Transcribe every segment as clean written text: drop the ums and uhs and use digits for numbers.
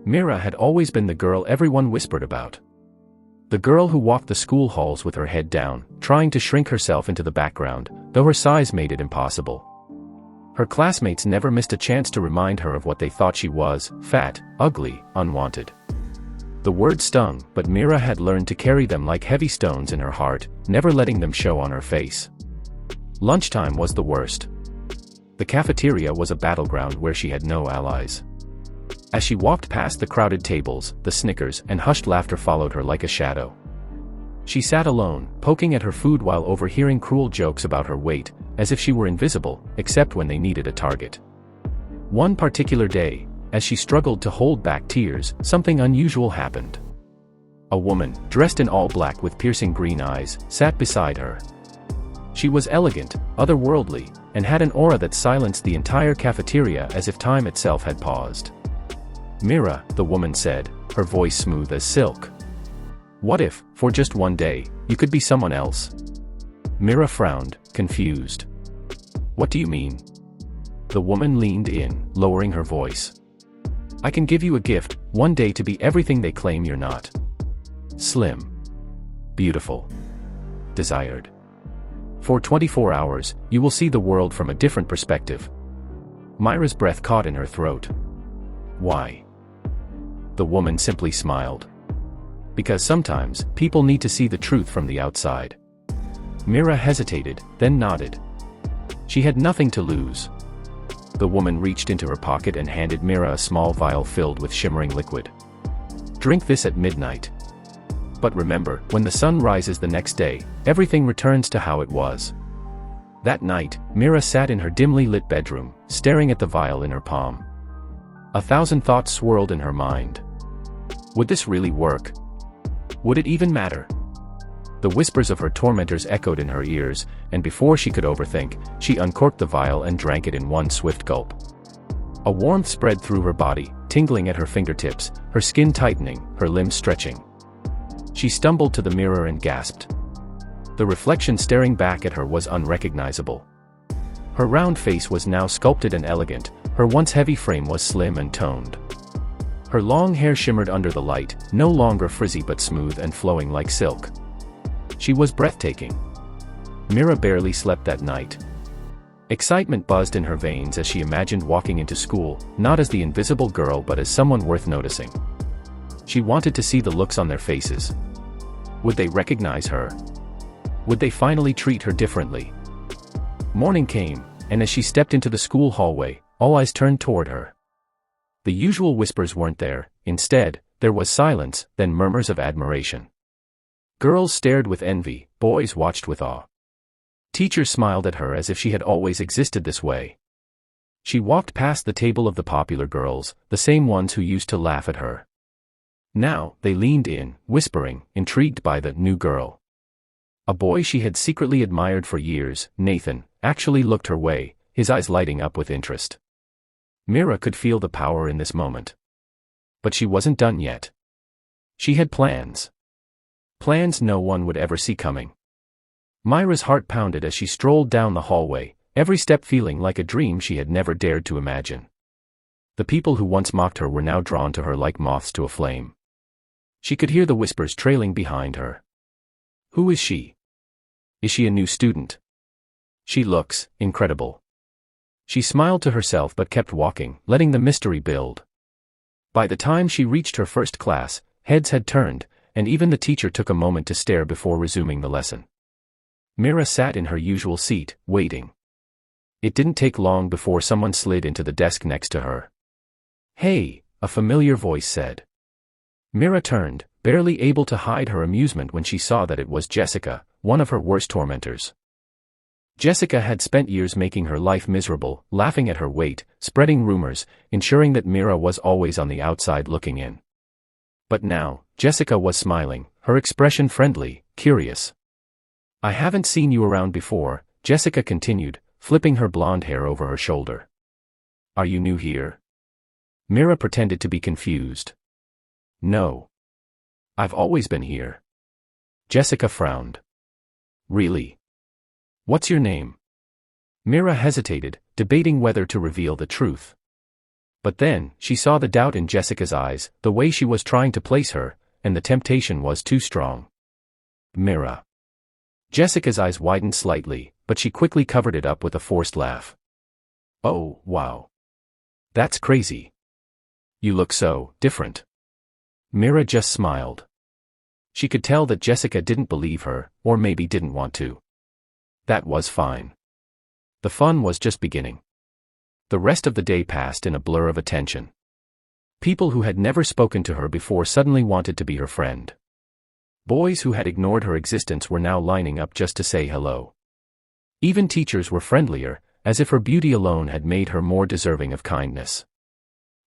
Mira had always been the girl everyone whispered about. The girl who walked the school halls with her head down, trying to shrink herself into the background, though her size made it impossible. Her classmates never missed a chance to remind her of what they thought she was: fat, ugly, unwanted. The word stung, but Mira had learned to carry them like heavy stones in her heart, never letting them show on her face. Lunchtime was the worst. The cafeteria was a battleground where she had no allies. As she walked past the crowded tables, the snickers and hushed laughter followed her like a shadow. She sat alone, poking at her food while overhearing cruel jokes about her weight, as if she were invisible, except when they needed a target. One particular day, as she struggled to hold back tears, something unusual happened. A woman, dressed in all black with piercing green eyes, sat beside her. She was elegant, otherworldly, and had an aura that silenced the entire cafeteria as if time itself had paused. "Mira," the woman said, her voice smooth as silk. "What if, for just one day, you could be someone else?" Mira frowned, confused. "What do you mean?" The woman leaned in, lowering her voice. "I can give you a gift, one day to be everything they claim you're not. Slim. Beautiful. Desired. For 24 hours, you will see the world from a different perspective." Mira's breath caught in her throat. "Why?" The woman simply smiled. "Because sometimes, people need to see the truth from the outside." Mira hesitated, then nodded. She had nothing to lose. The woman reached into her pocket and handed Mira a small vial filled with shimmering liquid. "Drink this at midnight. But remember, when the sun rises the next day, everything returns to how it was." That night, Mira sat in her dimly lit bedroom, staring at the vial in her palm. 1,000 thoughts swirled in her mind. Would this really work? Would it even matter? The whispers of her tormentors echoed in her ears, and before she could overthink, she uncorked the vial and drank it in one swift gulp. A warmth spread through her body, tingling at her fingertips, her skin tightening, her limbs stretching. She stumbled to the mirror and gasped. The reflection staring back at her was unrecognizable. Her round face was now sculpted and elegant, her once heavy frame was slim and toned. Her long hair shimmered under the light, no longer frizzy but smooth and flowing like silk. She was breathtaking. Mira barely slept that night. Excitement buzzed in her veins as she imagined walking into school, not as the invisible girl but as someone worth noticing. She wanted to see the looks on their faces. Would they recognize her? Would they finally treat her differently? Morning came, and as she stepped into the school hallway, all eyes turned toward her. The usual whispers weren't there. Instead, there was silence, then murmurs of admiration. Girls stared with envy, boys watched with awe. Teachers smiled at her as if she had always existed this way. She walked past the table of the popular girls, the same ones who used to laugh at her. Now, they leaned in, whispering, intrigued by the new girl. A boy she had secretly admired for years, Nathan, actually looked her way, his eyes lighting up with interest. Mira could feel the power in this moment. But she wasn't done yet. She had plans. Plans no one would ever see coming. Mira's heart pounded as she strolled down the hallway, every step feeling like a dream she had never dared to imagine. The people who once mocked her were now drawn to her like moths to a flame. She could hear the whispers trailing behind her. Who is she? Is she a new student? She looks incredible. She smiled to herself but kept walking, letting the mystery build. By the time she reached her first class, heads had turned, and even the teacher took a moment to stare before resuming the lesson. Mira sat in her usual seat, waiting. It didn't take long before someone slid into the desk next to her. "Hey," a familiar voice said. Mira turned, barely able to hide her amusement when she saw that it was Jessica, one of her worst tormentors. Jessica had spent years making her life miserable, laughing at her weight, spreading rumors, ensuring that Mira was always on the outside looking in. But now, Jessica was smiling, her expression friendly, curious. "I haven't seen you around before," Jessica continued, flipping her blonde hair over her shoulder. "Are you new here?" Mira pretended to be confused. "No. I've always been here." Jessica frowned. "Really? What's your name?" Mira hesitated, debating whether to reveal the truth. But then, she saw the doubt in Jessica's eyes, the way she was trying to place her, and the temptation was too strong. Mira. Jessica's eyes widened slightly, but she quickly covered it up with a forced laugh. Oh, wow. That's crazy. You look so different. Mira just smiled. She could tell that Jessica didn't believe her, or maybe didn't want to. That was fine. The fun was just beginning. The rest of the day passed in a blur of attention. People who had never spoken to her before suddenly wanted to be her friend. Boys who had ignored her existence were now lining up just to say hello. Even teachers were friendlier, as if her beauty alone had made her more deserving of kindness.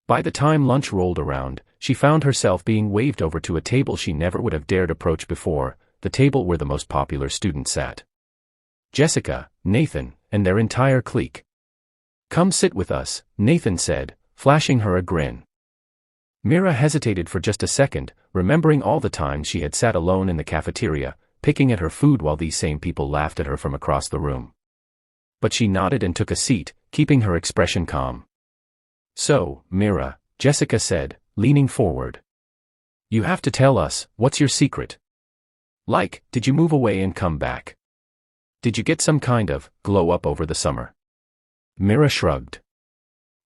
By the time lunch rolled around, she found herself being waved over to a table she never would have dared approach before, the table where the most popular students sat. Jessica, Nathan, and their entire clique. Come sit with us, Nathan said, flashing her a grin. Mira hesitated for just a second, remembering all the times she had sat alone in the cafeteria, picking at her food while these same people laughed at her from across the room. But she nodded and took a seat, keeping her expression calm. So, Mira, Jessica said, leaning forward. You have to tell us, what's your secret? Like, did you move away and come back? Did you get some kind of glow up over the summer? Mira shrugged.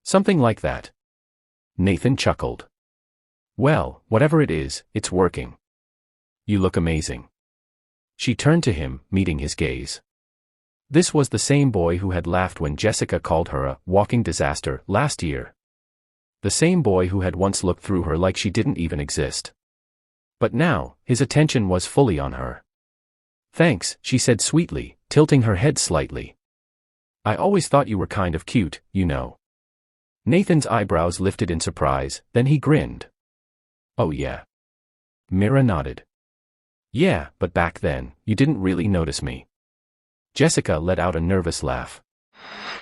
Something like that. Nathan chuckled. Well, whatever it is, it's working. You look amazing. She turned to him, meeting his gaze. This was the same boy who had laughed when Jessica called her a walking disaster last year. The same boy who had once looked through her like she didn't even exist. But now, his attention was fully on her. Thanks, she said sweetly, tilting her head slightly. I always thought you were kind of cute, you know. Nathan's eyebrows lifted in surprise, then he grinned. Oh yeah. Mira nodded. Yeah, but back then, you didn't really notice me. Jessica let out a nervous laugh.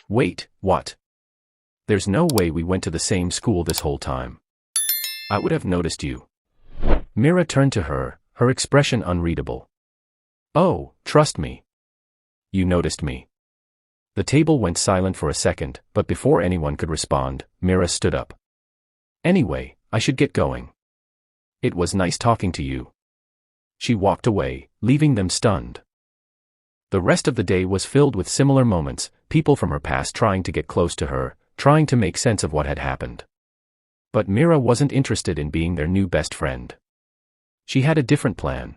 Wait, what? There's no way we went to the same school this whole time. I would have noticed you. Mira turned to her, her expression unreadable. Oh, trust me. You noticed me. The table went silent for a second, but before anyone could respond, Mira stood up. Anyway, I should get going. It was nice talking to you. She walked away, leaving them stunned. The rest of the day was filled with similar moments, people from her past trying to get close to her, trying to make sense of what had happened. But Mira wasn't interested in being their new best friend. She had a different plan.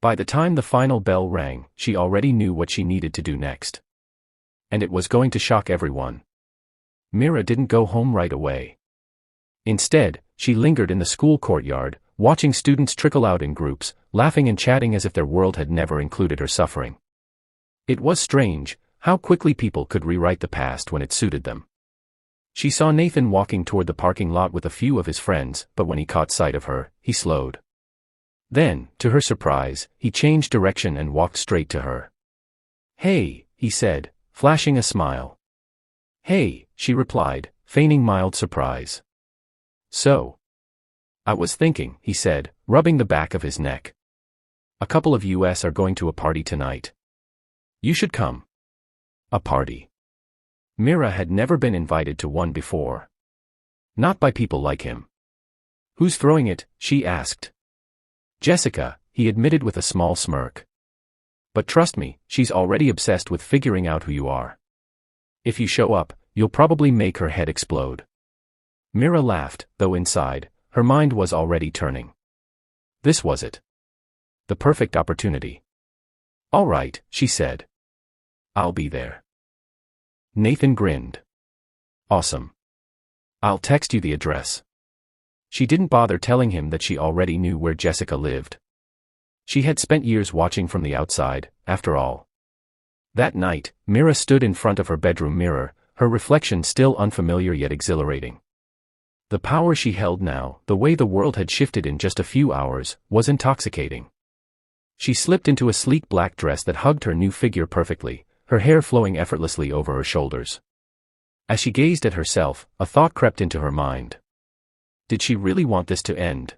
By the time the final bell rang, she already knew what she needed to do next. And it was going to shock everyone. Mira didn't go home right away. Instead, she lingered in the school courtyard, watching students trickle out in groups, laughing and chatting as if their world had never included her suffering. It was strange, how quickly people could rewrite the past when it suited them. She saw Nathan walking toward the parking lot with a few of his friends, but when he caught sight of her, he slowed. Then, to her surprise, he changed direction and walked straight to her. Hey, he said, flashing a smile. Hey, she replied, feigning mild surprise. So. I was thinking, he said, rubbing the back of his neck. A couple of us are going to a party tonight. You should come. A party. Mira had never been invited to one before. Not by people like him. Who's throwing it? She asked. Jessica, he admitted with a small smirk. But trust me, she's already obsessed with figuring out who you are. If you show up, you'll probably make her head explode. Mira laughed, though inside, her mind was already turning. This was it. The perfect opportunity. All right, she said. I'll be there. Nathan grinned. Awesome. I'll text you the address. She didn't bother telling him that she already knew where Jessica lived. She had spent years watching from the outside, after all. That night, Mira stood in front of her bedroom mirror, her reflection still unfamiliar yet exhilarating. The power she held now, the way the world had shifted in just a few hours, was intoxicating. She slipped into a sleek black dress that hugged her new figure perfectly, her hair flowing effortlessly over her shoulders. As she gazed at herself, a thought crept into her mind. Did she really want this to end?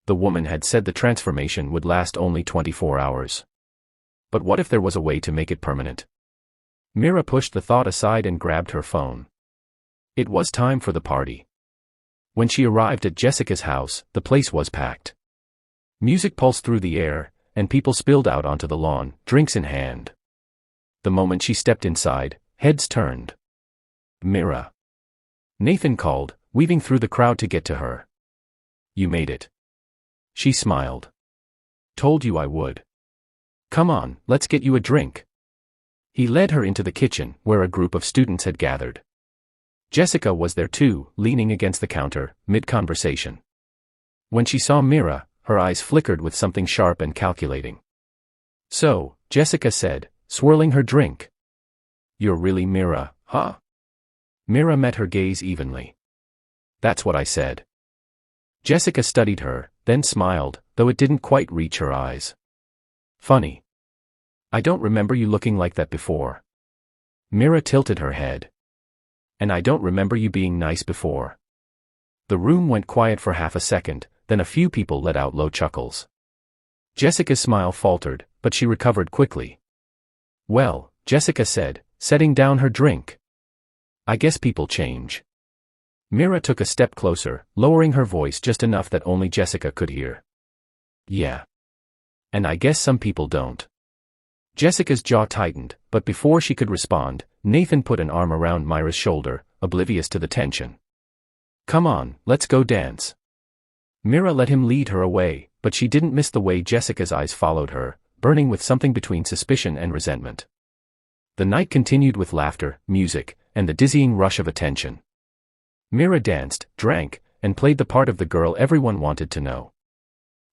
The woman had said the transformation would last only 24 hours. But what if there was a way to make it permanent? Mira pushed the thought aside and grabbed her phone. It was time for the party. When she arrived at Jessica's house, the place was packed. Music pulsed through the air, and people spilled out onto the lawn, drinks in hand. The moment she stepped inside, heads turned. "Mira." Nathan called, weaving through the crowd to get to her. "You made it." She smiled. "Told you I would. Come on, let's get you a drink." He led her into the kitchen, where a group of students had gathered. Jessica was there too, leaning against the counter, mid-conversation. When she saw Mira, her eyes flickered with something sharp and calculating. "So," Jessica said, swirling her drink. "You're really Mira, huh?" Mira met her gaze evenly. "That's what I said." Jessica studied her, then smiled, though it didn't quite reach her eyes. "Funny. I don't remember you looking like that before." Mira tilted her head. "And I don't remember you being nice before." The room went quiet for half a second, then a few people let out low chuckles. Jessica's smile faltered, but she recovered quickly. "Well," Jessica said, setting down her drink. "I guess people change." Mira took a step closer, lowering her voice just enough that only Jessica could hear. "Yeah. And I guess some people don't." Jessica's jaw tightened, but before she could respond, Nathan put an arm around Mira's shoulder, oblivious to the tension. "Come on, let's go dance." Mira let him lead her away, but she didn't miss the way Jessica's eyes followed her, burning with something between suspicion and resentment. The night continued with laughter, music, and the dizzying rush of attention. Mira danced, drank, and played the part of the girl everyone wanted to know.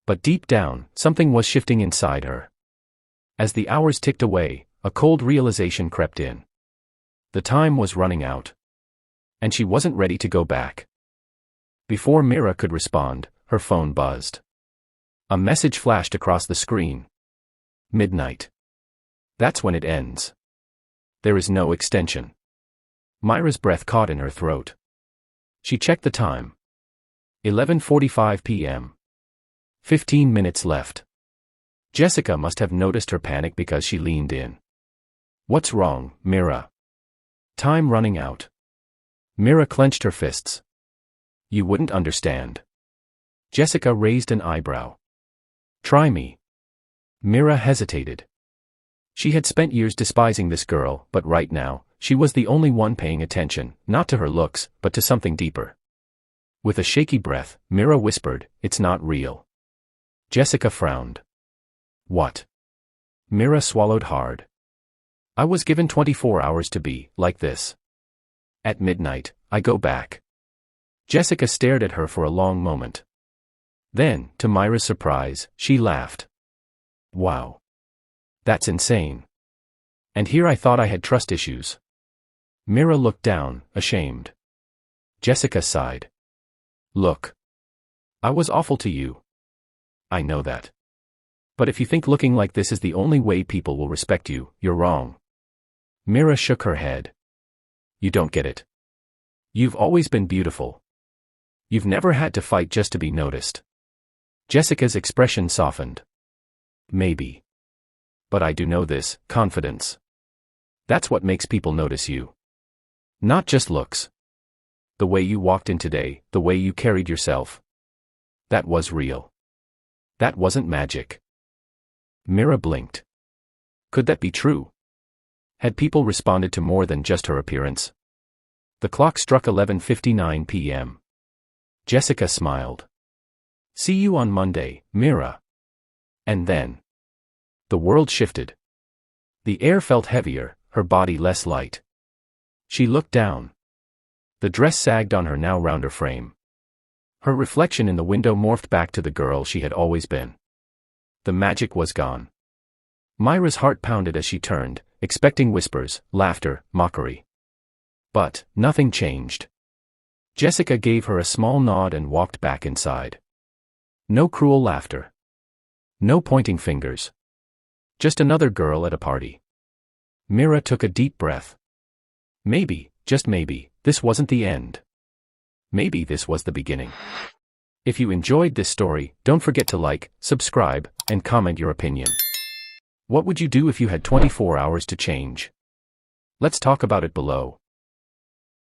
But deep down, something was shifting inside her. As the hours ticked away, a cold realization crept in. The time was running out. And she wasn't ready to go back. Before Mira could respond, her phone buzzed. A message flashed across the screen. "Midnight. That's when it ends. There is no extension." Mira's breath caught in her throat. She checked the time. 11:45 p.m. 15 minutes left. Jessica must have noticed her panic because she leaned in. "What's wrong, Mira?" "Time running out." Mira clenched her fists. "You wouldn't understand." Jessica raised an eyebrow. "Try me." Mira hesitated. She had spent years despising this girl, but right now, she was the only one paying attention, not to her looks, but to something deeper. With a shaky breath, Mira whispered, "It's not real." Jessica frowned. "What?" Mira swallowed hard. "I was given 24 hours to be like this. At midnight, I go back." Jessica stared at her for a long moment. Then, to Mira's surprise, she laughed. "Wow. That's insane. And here I thought I had trust issues." Mira looked down, ashamed. Jessica sighed. "Look. I was awful to you. I know that. But if you think looking like this is the only way people will respect you, you're wrong." Mira shook her head. "You don't get it. You've always been beautiful. You've never had to fight just to be noticed." Jessica's expression softened. "Maybe. But I do know this, confidence. That's what makes people notice you. Not just looks. The way you walked in today, the way you carried yourself. That was real. That wasn't magic." Mira blinked. Could that be true? Had people responded to more than just her appearance? The clock struck 11:59 p.m. Jessica smiled. "See you on Monday, Mira." And then the world shifted. The air felt heavier, her body less light. She looked down. The dress sagged on her now rounder frame. Her reflection in the window morphed back to the girl she had always been. The magic was gone. Mira's heart pounded as she turned, expecting whispers, laughter, mockery. But nothing changed. Jessica gave her a small nod and walked back inside. No cruel laughter. No pointing fingers. Just another girl at a party. Mira took a deep breath. Maybe, just maybe, this wasn't the end. Maybe this was the beginning. If you enjoyed this story, don't forget to like, subscribe, and comment your opinion. What would you do if you had 24 hours to change? Let's talk about it below.